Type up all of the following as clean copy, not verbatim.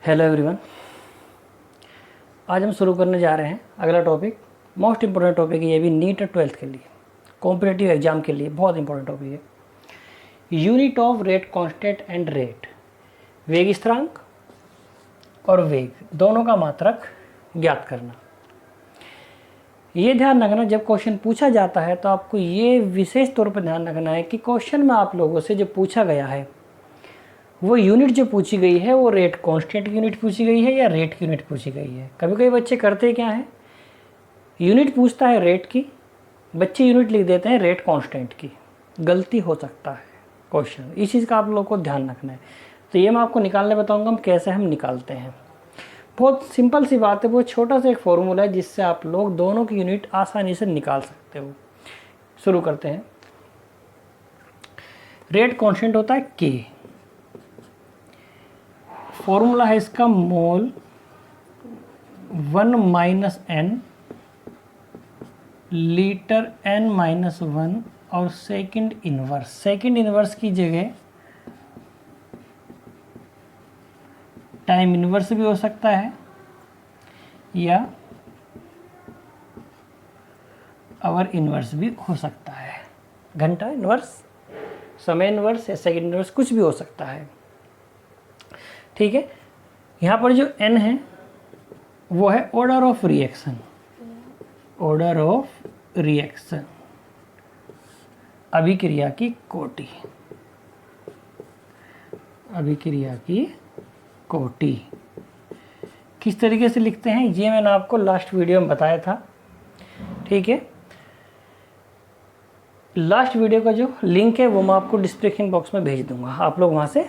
Hello everyone. आज हम शुरू करने जा रहे हैं अगला टॉपिक। मोस्ट इम्पोर्टेंट टॉपिक है ये भी, नीट और 12th के लिए, कॉम्पिटिटिव एग्जाम के लिए बहुत इंपॉर्टेंट टॉपिक है। Unit of rate constant and rate, वेग स्थिरांक और वेग दोनों का मात्रक ज्ञात करना। ये ध्यान रखना, जब क्वेश्चन पूछा जाता है तो आपको ये विशेष तौर पर ध्यान रखना है कि क्वेश्चन में आप लोगों से जो पूछा गया है वो यूनिट जो पूछी गई है वो रेट कांस्टेंट की यूनिट पूछी गई है या रेट की यूनिट पूछी गई है। कभी कभी बच्चे करते क्या हैं, यूनिट पूछता है रेट की, बच्चे यूनिट लिख देते हैं रेट कांस्टेंट की। गलती हो सकता है क्वेश्चन, इस चीज़ का आप लोगों को ध्यान रखना है। तो ये मैं आपको निकालने बताऊंगा हम कैसे हम निकालते हैं। बहुत सिंपल सी बात है, बहुत छोटा सा एक फॉर्मूला है जिससे आप लोग दोनों की यूनिट आसानी से निकाल सकते हो। शुरू करते हैं। रेट कांस्टेंट होता है के, फॉर्मूला है इसका mole 1 minus n litre n minus 1 और सेकंड इनवर्स की जगह टाइम इनवर्स भी हो सकता है या आवर इनवर्स भी हो सकता है। घंटा इनवर्स, समय इनवर्स या सेकंड इनवर्स कुछ भी हो सकता है। ठीक है, यहाँ पर जो n है वो है order of reaction, order of reaction, अभिक्रिया की कोटि, अभिक्रिया की कोटि। किस तरीके से लिखते हैं ये मैंने आपको लास्ट वीडियो में बताया था। ठीक है, लास्ट वीडियो का जो लिंक है वो मैं आपको डिस्क्रिप्शन बॉक्स में भेज दूंगा, आप लोग वहाँ से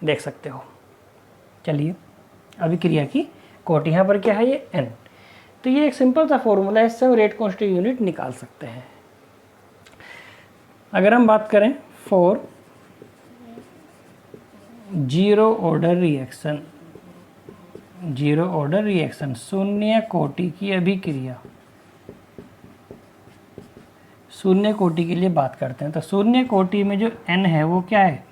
देख सकते हो। चलिए, अभिक्रिया की कोटि, यहाँ पर क्या है ये n। तो ये एक सिंपल सा फॉर्मूला है, इससे हम रेट कांस्टेंट यूनिट निकाल सकते हैं। अगर हम बात करें for zero order reaction, zero order reaction, शून्य कोटि की अभिक्रिया, शून्य कोटि के लिए बात करते हैं। तो शून्य कोटि में जो n है वो क्या है,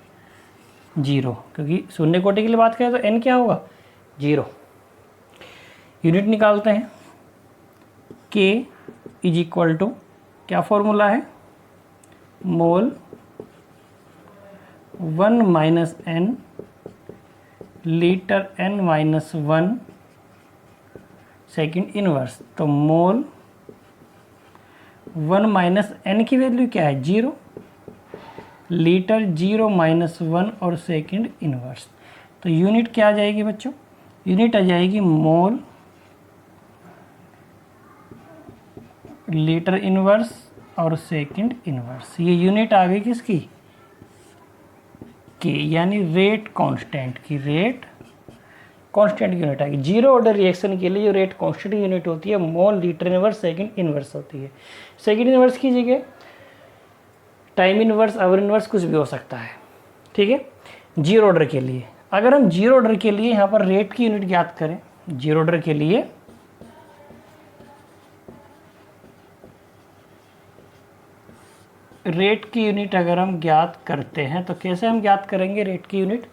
0, क्योंकि शून्य कोटि के लिए बात करें तो n क्या होगा, 0। यूनिट निकालते हैं, k इज इक्वल टू, क्या फॉर्मूला है, mole 1 minus n litre n minus 1 second inverse. तो मोल 1 माइनस एन की वैल्यू क्या है, 0, लीटर 0 माइनस 1 और सेकेंड इनवर्स। तो यूनिट क्या आ जाएगी बच्चों, यूनिट आ जाएगी मोल लीटर इनवर्स और सेकेंड इनवर्स। ये यूनिट आ गई किसकी, के, यानी रेट कांस्टेंट की, रेट कांस्टेंट की यूनिट आएगी। जीरो ऑर्डर रिएक्शन के लिए जो रेट कांस्टेंट यूनिट होती है mole litre inverse second inverse होती है। सेकेंड इनवर्स की जगह टाइम इनवर्स, आवर इनवर्स कुछ भी हो सकता है। ठीक है, जीरो ऑर्डर के लिए, अगर हम जीरो ऑर्डर के लिए यहाँ पर रेट की यूनिट ज्ञात करें, जीरो ऑर्डर के लिए रेट की यूनिट अगर हम ज्ञात करते हैं तो कैसे हम ज्ञात करेंगे रेट की यूनिट,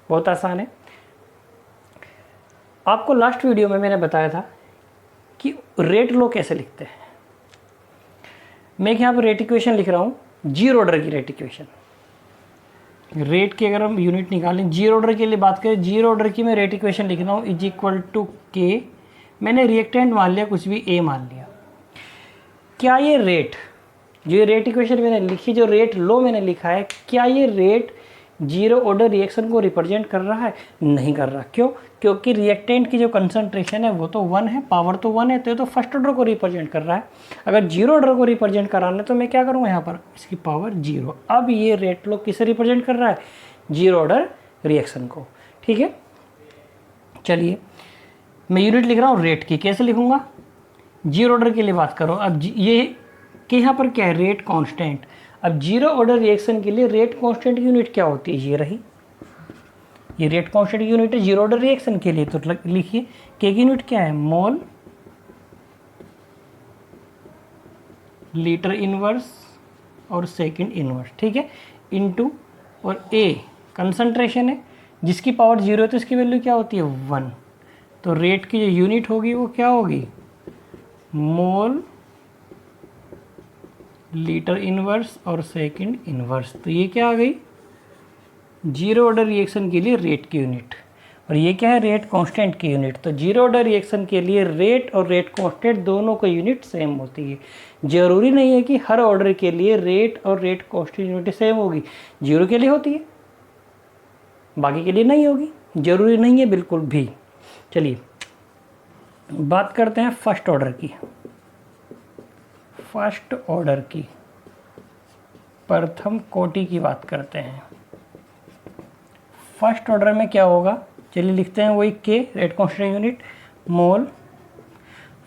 बहुत आसान है। आपको लास्ट वीडियो में मैंने बताया था कि रेट लो कैसे लिखते हैं। मैं यहाँ पर रेट इक्वेशन लिख रहा हूँ, जीरो ऑर्डर की रेट इक्वेशन। रेट की अगर हम यूनिट निकालें, जीरो ऑर्डर के लिए बात करें, जीरो ऑर्डर की मैं रेट इक्वेशन लिख रहा हूँ इज इक्वल टू के, मैंने रिएक्टेंट मान लिया, कुछ भी ए मान लिया। क्या ये रेट, जो रेट इक्वेशन मैंने लिखी, जो रेट लो मैंने लिखा है, क्या ये रेट जीरो ऑर्डर रिएक्शन को रिप्रेजेंट कर रहा है, नहीं कर रहा। क्यों, क्योंकि रिएक्टेंट की जो कंसंट्रेशन है वो तो 1 है, पावर तो 1 है, तो ये तो फर्स्ट ऑर्डर को रिप्रेजेंट कर रहा है। अगर जीरो ऑर्डर को रिप्रेजेंट कराना है तो मैं क्या करूँगा, यहाँ पर इसकी पावर 0। अब ये रेट लो किसे रिप्रेजेंट कर रहा है, जीरो ऑर्डर रिएक्शन को। ठीक है, चलिए मैं यूनिट लिख रहा हूँ रेट की, कैसे लिखूँगा, जीरो ऑर्डर के लिए बात करो। अब ये कि यहाँ पर क्या है, रेट कांस्टेंट। अब जीरो ऑर्डर रिएक्शन के लिए रेट कांस्टेंट की यूनिट क्या होती है, ये रही, ये रेट कांस्टेंट की यूनिट है जीरो ऑर्डर रिएक्शन के लिए। तो लिखिए के की यूनिट क्या है, मोल लीटर इनवर्स और सेकंड इनवर्स। ठीक है, इनटू, और ए कंसंट्रेशन है, जिसकी पावर 0 है तो इसकी वैल्यू क्या होती है 1। तो रेट की जो यूनिट होगी वो क्या होगी मोल लीटर इनवर्स और सेकंड इनवर्स। तो ये क्या आ गई जीरो ऑर्डर रिएक्शन के लिए रेट की यूनिट, और ये क्या है रेट कांस्टेंट की यूनिट। तो जीरो ऑर्डर रिएक्शन के लिए रेट और रेट कांस्टेंट दोनों की यूनिट सेम होती है। जरूरी नहीं है कि हर ऑर्डर के लिए रेट और रेट कांस्टेंट यूनिट सेम होगी, जीरो के लिए होती है बाकी के लिए नहीं होगी, जरूरी नहीं है बिल्कुल भी। चलिए बात करते हैं फर्स्ट ऑर्डर की। फर्स्ट ऑर्डर की प्रथम कोटि की बात करते हैं। फर्स्ट ऑर्डर में क्या होगा, चलिए लिखते हैं वही के rate constant unit mole.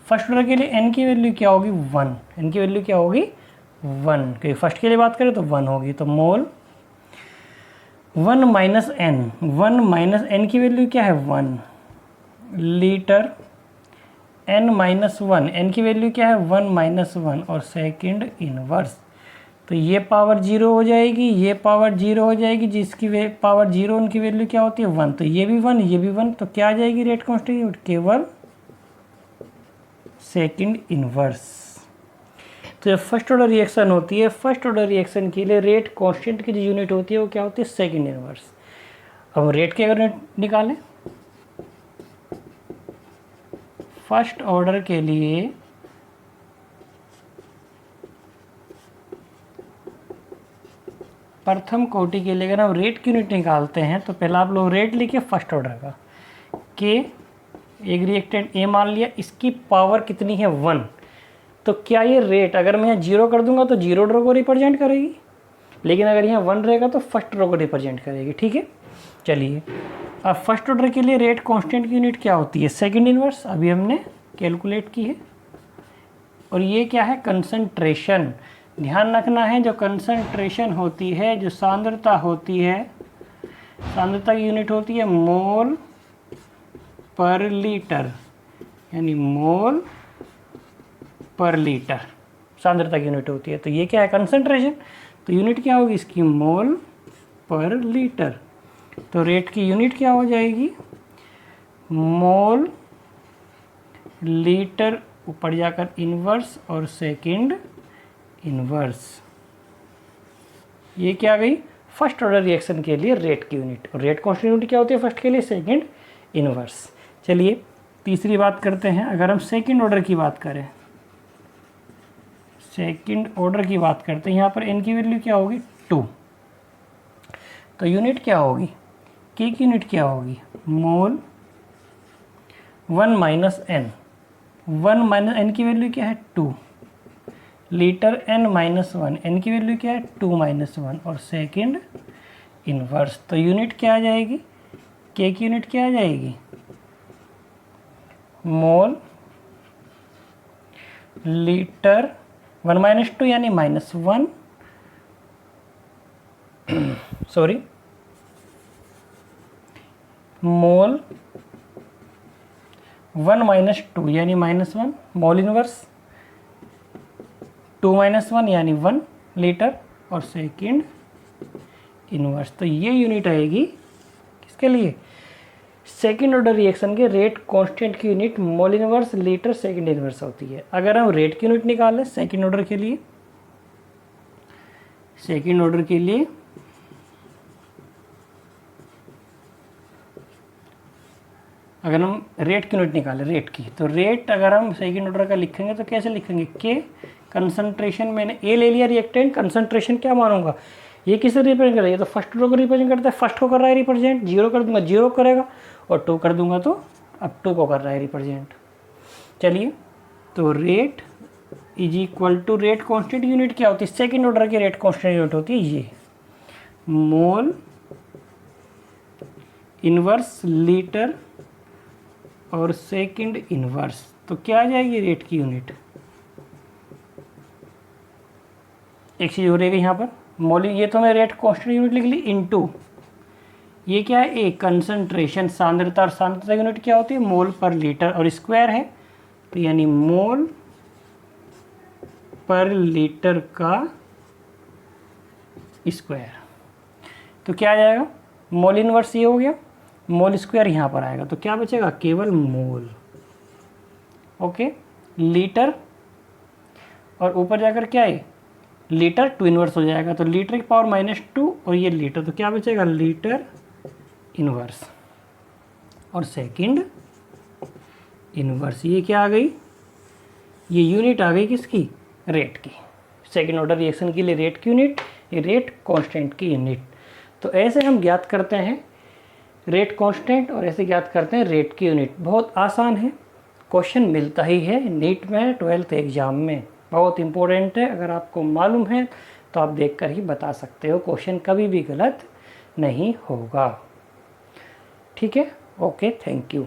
First order के लिए एन की वैल्यू क्या होगी 1, एन की वैल्यू क्या होगी 1, क्योंकि फर्स्ट के लिए बात करें तो 1 होगी। तो mole 1 minus N, 1 minus n की वैल्यू क्या है 1 लीटर n माइनस 1, एन की वैल्यू क्या है 1 माइनस 1 और सेकंड इनवर्स। तो ये पावर 0 हो जाएगी, ये पावर 0 हो जाएगी, जिसकी पावर 0 उनकी वैल्यू क्या होती है 1। तो ये भी 1 ये भी 1, तो क्या आ जाएगी रेट कांस्टेंट केवल सेकंड इनवर्स। तो जब फर्स्ट ऑर्डर रिएक्शन होती है, फर्स्ट ऑर्डर रिएक्शन के लिए रेट कांस्टेंट की जो यूनिट होती है वो क्या होती है सेकंड इनवर्स। अब रेट की अगर निकालें फर्स्ट ऑर्डर के लिए प्रथम कोटि के लिए अगर हम रेट की यूनिट निकालते हैं तो पहला आप लोग रेट लिखिए फर्स्ट ऑर्डर का, के एक रिएक्टेंट ए मान लिया, इसकी पावर कितनी है 1। तो क्या ये रेट अगर मैं यहाँ 0 कर दूंगा तो जीरो ऑर्डर को रिप्रेजेंट करेगी, लेकिन अगर यहाँ 1 रहेगा तो फर्स्ट ऑर्डर को रिप्रेजेंट करेगी। ठीक है, चलिए अब फर्स्ट ऑर्डर के लिए रेट कांस्टेंट की यूनिट क्या होती है सेकंड इनवर्स, अभी हमने कैलकुलेट की है। और ये क्या है कंसंट्रेशन, ध्यान रखना है जो कंसंट्रेशन होती है, जो सांद्रता होती है, सांद्रता की यूनिट होती है मोल पर लीटर, यानी मोल पर लीटर सांद्रता की यूनिट होती है। तो ये क्या है कंसंट्रेशन, तो यूनिट क्या होगी इसकी मोल पर लीटर। तो रेट की यूनिट क्या हो जाएगी मोल लीटर ऊपर जाकर इनवर्स और सेकंड इनवर्स। ये क्या आ गई फर्स्ट ऑर्डर रिएक्शन के लिए रेट की यूनिट, और रेट कांस्टेंट यूनिट क्या होती है फर्स्ट के लिए सेकंड इनवर्स। चलिए तीसरी बात करते हैं, अगर हम सेकंड ऑर्डर की बात करें, सेकंड ऑर्डर की बात करते हैं, यहाँ पर एन की वैल्यू क्या होगी 2। तो यूनिट क्या होगी के की यूनिट क्या होगी मोल 1 माइनस एन, 1 माइनस एन की वैल्यू क्या है 2 लीटर n माइनस 1, एन की वैल्यू क्या है 2 माइनस 1 और सेकंड इनवर्स। तो यूनिट क्या आ जाएगी के की यूनिट क्या आ जाएगी मोल लीटर 1 माइनस 2 यानी माइनस 1 सॉरी मोल 1 माइनस 2 यानी माइनस 1 मोल इनवर्स 2 माइनस 1 यानी 1 लीटर और सेकंड इनवर्स। तो ये यूनिट आएगी किसके लिए सेकंड ऑर्डर रिएक्शन के रेट कांस्टेंट की unit mole inverse litre second inverse होती है। अगर हम रेट की यूनिट निकालें सेकंड ऑर्डर के लिए, सेकंड ऑर्डर के लिए अगर हम रेट की यूनिट निकालें रेट की, तो रेट अगर हम सेकंड ऑर्डर का लिखेंगे तो कैसे लिखेंगे के कंसंट्रेशन, मैंने ए ले लिया रिएक्टेंट, कंसंट्रेशन क्या मानूंगा ये किसे रिप्रेजेंट कर रहा है, ये तो फर्स्ट ऑर्डर को रिप्रेजेंट करता है, फर्स्ट को कर रहा है रिप्रेजेंट, 0 कर दूंगा 0 करेगा और 2 कर दूंगा तो अब 2 को कर रहा है रिप्रेजेंट। चलिए तो rate is equal to rate constant unit क्या होती है सेकंड ऑर्डर की रेट कांस्टेंट यूनिट होती है ये मोल इनवर्स लीटर और सेकंड इनवर्स। तो क्या आ जाएगी रेट की यूनिट, एक चीज़ हो रही है यहाँ पर मोल, ये तो मैं रेट कांस्टेंट यूनिट लिख ली इनटू ये क्या है एक कंसंट्रेशन सांद्रता, और सांद्रता यूनिट क्या होती है मोल पर लीटर और स्क्वायर है, तो यानी मोल पर लीटर का स्क्वायर। तो क्या आ जाएगा मोल इनवर्स ये हो गया, मोल स्क्वायर यहाँ पर आएगा तो क्या बचेगा, केवल मोल। ओके, लीटर और ऊपर जाकर क्या है, लीटर टू इनवर्स हो जाएगा, तो लीटर की पावर -2 और ये लीटर, तो क्या बचेगा, लीटर इनवर्स। और सेकंड इनवर्स, ये क्या आ गई, ये यूनिट आ गई किसकी, रेट की। सेकंड ऑर्डर रिएक्शन के लिए रेट की यूनिट, ये रेट कांस्टेंट की यूनिट। तो ऐसे हम ज्ञात करते हैं रेट कांस्टेंट और ऐसे ज्ञात करते हैं रेट की यूनिट। बहुत आसान है, क्वेश्चन मिलता ही है नीट में 12th एग्ज़ाम में, बहुत इंपॉर्टेंट है। अगर आपको मालूम है तो आप देखकर ही बता सकते हो, क्वेश्चन कभी भी गलत नहीं होगा। ठीक है, ओके, थैंक यू।